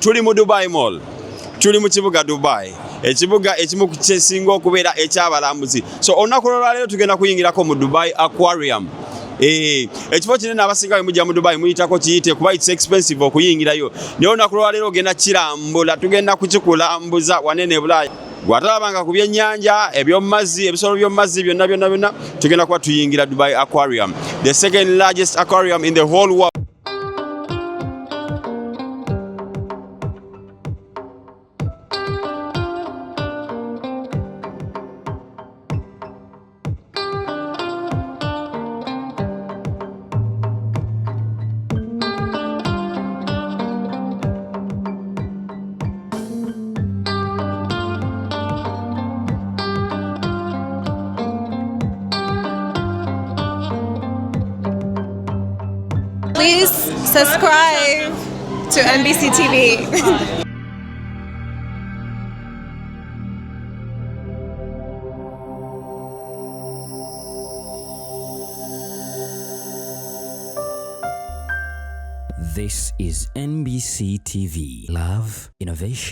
tuli mu Dubai Mall, tuli mu kibuga Dubai, ekibuga ekimu kyesinga okubeera ekyabalambuzi. So olunaku lwaleero tugenda kuyingirako mu Dubai Aquarium. Ekifo kinene abasinga bwe mujja mu Dubai muyitako kiyite kuba it's expensive okuyingirayo. Naye olunaku lwaleero ogenda kirambula, tugenda kukikulambuza wanene Bulaaya. Gwatalabanga ku byennyanja, eby'omumazzi, ebisolo by'omumazzi byonna tugenda kuba tuyingira Dubai Aquarium, the second largest aquarium in the whole world. Please subscribe to Mbctv. This is NBC TV. Love, innovation.